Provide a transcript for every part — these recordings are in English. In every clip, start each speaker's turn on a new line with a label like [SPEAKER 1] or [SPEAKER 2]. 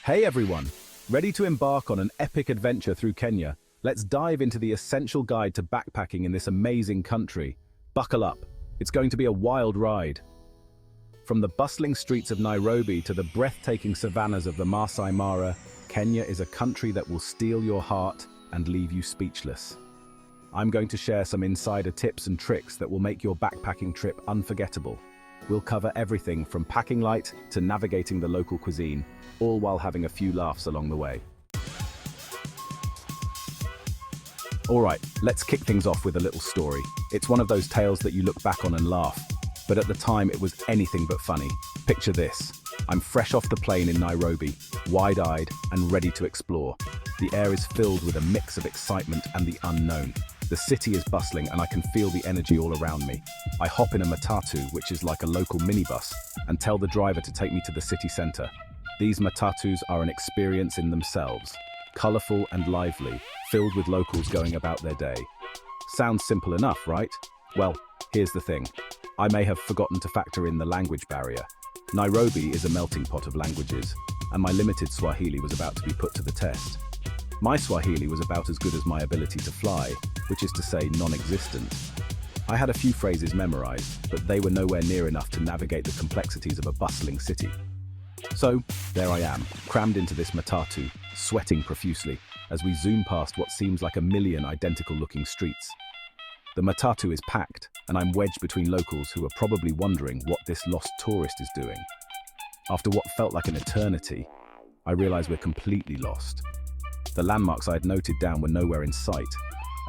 [SPEAKER 1] Hey everyone! Ready to embark on an epic adventure through Kenya? Let's dive into the essential guide to backpacking in this amazing country. Buckle up, it's going to be a wild ride. From the bustling streets of Nairobi to the breathtaking savannas of the Maasai Mara, Kenya is a country that will steal your heart and leave you speechless. I'm going to share some insider tips and tricks that will make your backpacking trip unforgettable. We'll cover everything from packing light to navigating the local cuisine, all while having a few laughs along the way. Alright, let's kick things off with a little story. It's one of those tales that you look back on and laugh, but at the time it was anything but funny. Picture this. I'm fresh off the plane in Nairobi, wide-eyed and ready to explore. The air is filled with a mix of excitement and the unknown. The city is bustling and I can feel the energy all around me. I hop in a matatu, which is like a local minibus, and tell the driver to take me to the city center. These matatus are an experience in themselves, colorful and lively, filled with locals going about their day. Sounds simple enough, right? Well, here's the thing. I may have forgotten to factor in the language barrier. Nairobi is a melting pot of languages, and my limited Swahili was about to be put to the test. My Swahili was about as good as my ability to fly, which is to say non-existent. I had a few phrases memorized, but they were nowhere near enough to navigate the complexities of a bustling city. So, there I am, crammed into this matatu, sweating profusely, as we zoom past what seems like a million identical-looking streets. The matatu is packed, and I'm wedged between locals who are probably wondering what this lost tourist is doing. After what felt like an eternity, I realize we're completely lost. The landmarks I had noted down were nowhere in sight,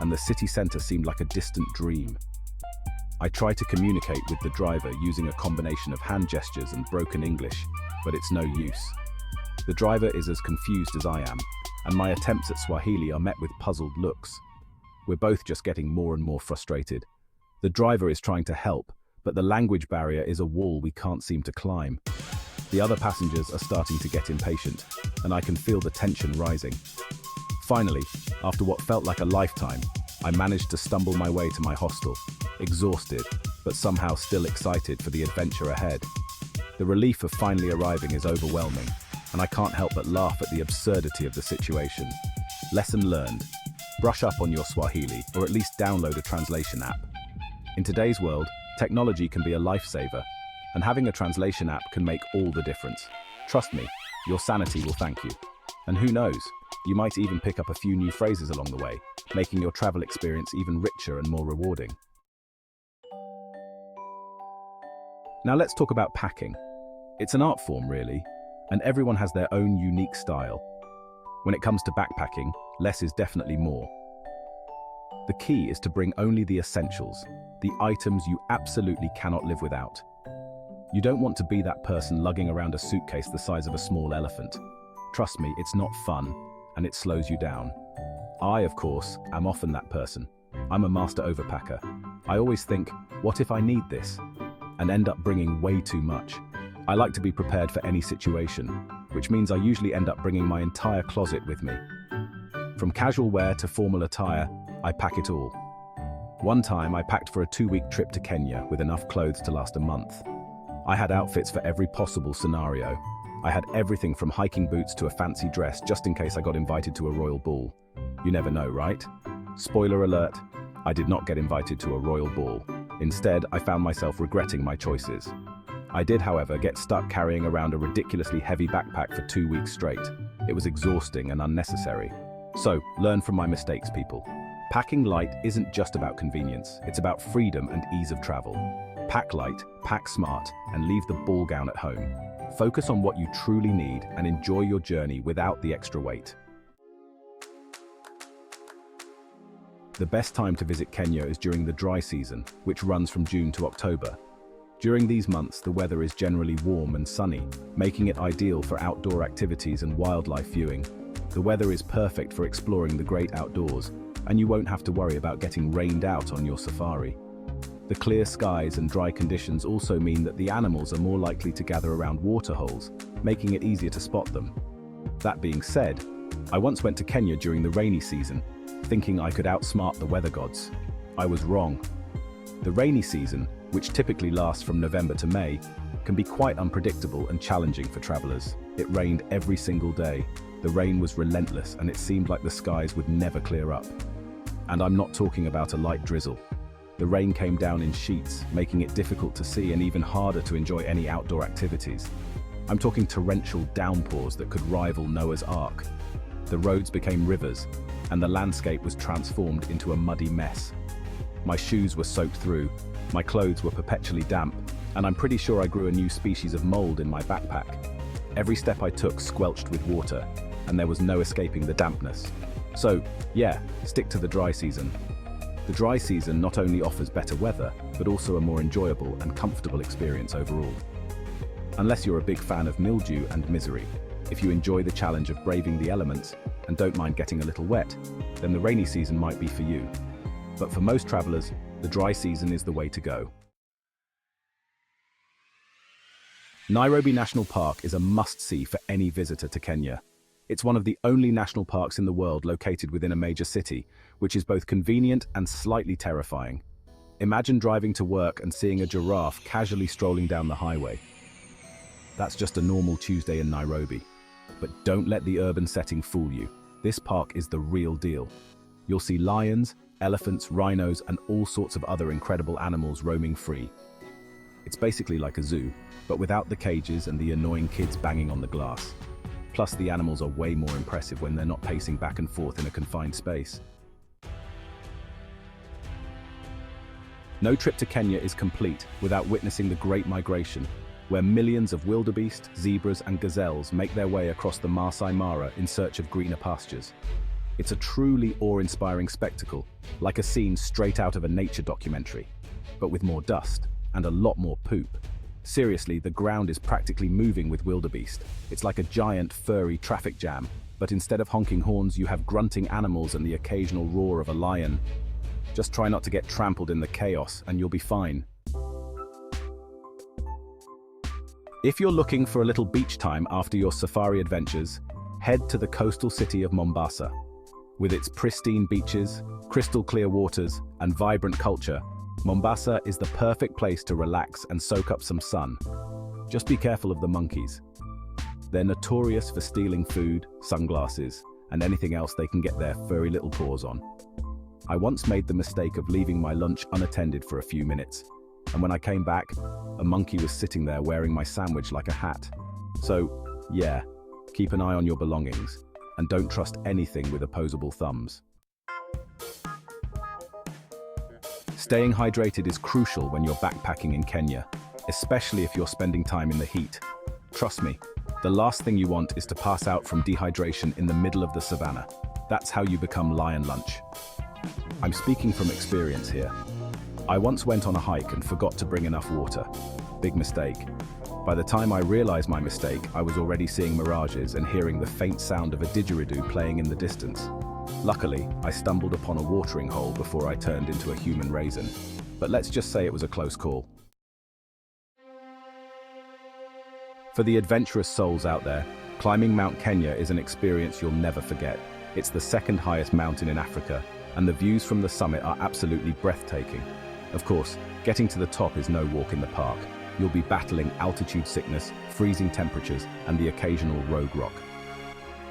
[SPEAKER 1] and the city center seemed like a distant dream. I tried to communicate with the driver using a combination of hand gestures and broken English, but it's no use. The driver is as confused as I am, and my attempts at Swahili are met with puzzled looks. We're both just getting more and more frustrated. The driver is trying to help, but the language barrier is a wall we can't seem to climb. The other passengers are starting to get impatient, and I can feel the tension rising. Finally, after what felt like a lifetime, I managed to stumble my way to my hostel, exhausted, but somehow still excited for the adventure ahead. The relief of finally arriving is overwhelming, and I can't help but laugh at the absurdity of the situation. Lesson learned: brush up on your Swahili, or at least download a translation app. In today's world, technology can be a lifesaver, and having a translation app can make all the difference. Trust me, your sanity will thank you. And who knows, you might even pick up a few new phrases along the way, making your travel experience even richer and more rewarding. Now let's talk about packing. It's an art form, really, and everyone has their own unique style. When it comes to backpacking, less is definitely more. The key is to bring only the essentials, the items you absolutely cannot live without. You don't want to be that person lugging around a suitcase the size of a small elephant. Trust me, it's not fun, and it slows you down. I, of course, am often that person. I'm a master overpacker. I always think, what if I need this? And end up bringing way too much. I like to be prepared for any situation, which means I usually end up bringing my entire closet with me. From casual wear to formal attire, I pack it all. One time I packed for a 2-week trip to Kenya with enough clothes to last a month. I had outfits for every possible scenario. I had everything from hiking boots to a fancy dress just in case I got invited to a royal ball. You never know, right? Spoiler alert, I did not get invited to a royal ball. Instead, I found myself regretting my choices. I did, however, get stuck carrying around a ridiculously heavy backpack for 2 weeks straight. It was exhausting and unnecessary. So, learn from my mistakes, people. Packing light isn't just about convenience, it's about freedom and ease of travel. Pack light, pack smart, and leave the ball gown at home. Focus on what you truly need and enjoy your journey without the extra weight. The best time to visit Kenya is during the dry season, which runs from June to October. During these months, the weather is generally warm and sunny, making it ideal for outdoor activities and wildlife viewing. The weather is perfect for exploring the great outdoors, and you won't have to worry about getting rained out on your safari. The clear skies and dry conditions also mean that the animals are more likely to gather around waterholes, making it easier to spot them. That being said, I once went to Kenya during the rainy season, thinking I could outsmart the weather gods. I was wrong. The rainy season, which typically lasts from November to May, can be quite unpredictable and challenging for travelers. It rained every single day. The rain was relentless and it seemed like the skies would never clear up. And I'm not talking about a light drizzle. The rain came down in sheets, making it difficult to see and even harder to enjoy any outdoor activities. I'm talking torrential downpours that could rival Noah's Ark. The roads became rivers, and the landscape was transformed into a muddy mess. My shoes were soaked through, my clothes were perpetually damp, and I'm pretty sure I grew a new species of mold in my backpack. Every step I took squelched with water, and there was no escaping the dampness. So, yeah, stick to the dry season. The dry season not only offers better weather, but also a more enjoyable and comfortable experience overall. Unless you're a big fan of mildew and misery, if you enjoy the challenge of braving the elements and don't mind getting a little wet, then the rainy season might be for you. But for most travelers, the dry season is the way to go. Nairobi National Park is a must-see for any visitor to Kenya. It's one of the only national parks in the world located within a major city, which is both convenient and slightly terrifying. Imagine driving to work and seeing a giraffe casually strolling down the highway. That's just a normal Tuesday in Nairobi. But don't let the urban setting fool you. This park is the real deal. You'll see lions, elephants, rhinos, and all sorts of other incredible animals roaming free. It's basically like a zoo, but without the cages and the annoying kids banging on the glass. Plus, the animals are way more impressive when they're not pacing back and forth in a confined space. No trip to Kenya is complete without witnessing the Great Migration, where millions of wildebeest, zebras, and gazelles make their way across the Maasai Mara in search of greener pastures. It's a truly awe-inspiring spectacle, like a scene straight out of a nature documentary, but with more dust and a lot more poop. Seriously, the ground is practically moving with wildebeest. It's like a giant, furry traffic jam, but instead of honking horns, you have grunting animals and the occasional roar of a lion. Just try not to get trampled in the chaos, and you'll be fine. If you're looking for a little beach time after your safari adventures, head to the coastal city of Mombasa. With its pristine beaches, crystal clear waters, and vibrant culture, Mombasa is the perfect place to relax and soak up some sun. Just be careful of the monkeys. They're notorious for stealing food, sunglasses, and anything else they can get their furry little paws on. I once made the mistake of leaving my lunch unattended for a few minutes, and when I came back, a monkey was sitting there wearing my sandwich like a hat. So, yeah, keep an eye on your belongings, and don't trust anything with opposable thumbs. Staying hydrated is crucial when you're backpacking in Kenya, especially if you're spending time in the heat. Trust me, the last thing you want is to pass out from dehydration in the middle of the savannah. That's how you become lion lunch. I'm speaking from experience here. I once went on a hike and forgot to bring enough water. Big mistake. By the time I realized my mistake, I was already seeing mirages and hearing the faint sound of a didgeridoo playing in the distance. Luckily, I stumbled upon a watering hole before I turned into a human raisin. But let's just say it was a close call. For the adventurous souls out there, climbing Mount Kenya is an experience you'll never forget. It's the second highest mountain in Africa, and the views from the summit are absolutely breathtaking. Of course, getting to the top is no walk in the park. You'll be battling altitude sickness, freezing temperatures, and the occasional rogue rock.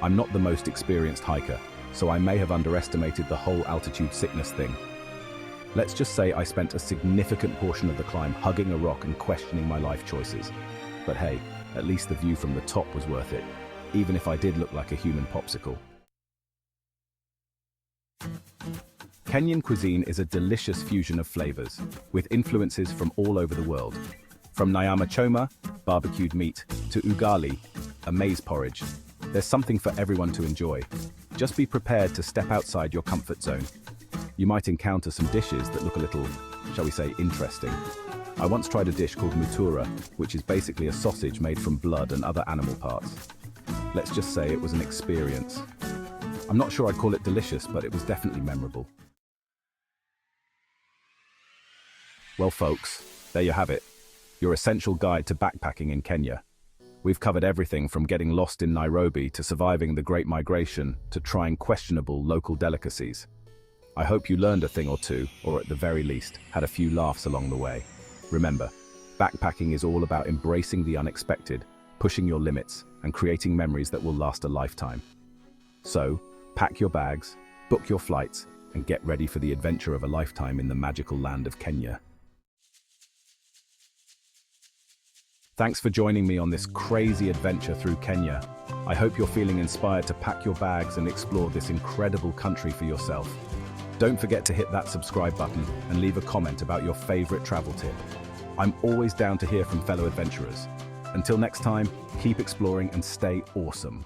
[SPEAKER 1] I'm not the most experienced hiker, so I may have underestimated the whole altitude sickness thing. Let's just say I spent a significant portion of the climb hugging a rock and questioning my life choices. But hey, at least the view from the top was worth it, even if I did look like a human popsicle. Kenyan cuisine is a delicious fusion of flavors, with influences from all over the world. From nyama choma, barbecued meat, to ugali, a maize porridge. There's something for everyone to enjoy. Just be prepared to step outside your comfort zone. You might encounter some dishes that look a little, shall we say, interesting. I once tried a dish called mutura, which is basically a sausage made from blood and other animal parts. Let's just say it was an experience. I'm not sure I'd call it delicious, but it was definitely memorable. Well, folks, there you have it. Your essential guide to backpacking in Kenya. We've covered everything from getting lost in Nairobi to surviving the Great Migration to trying questionable local delicacies. I hope you learned a thing or two, or at the very least, had a few laughs along the way. Remember, Backpacking is all about embracing the unexpected, pushing your limits, and creating memories that will last a lifetime. So, pack your bags, book your flights, and get ready for the adventure of a lifetime in the magical land of Kenya. Thanks for joining me on this crazy adventure through Kenya. I hope you're feeling inspired to pack your bags and explore this incredible country for yourself. Don't forget to hit that subscribe button and leave a comment about your favorite travel tip. I'm always down to hear from fellow adventurers. Until next time, keep exploring and stay awesome.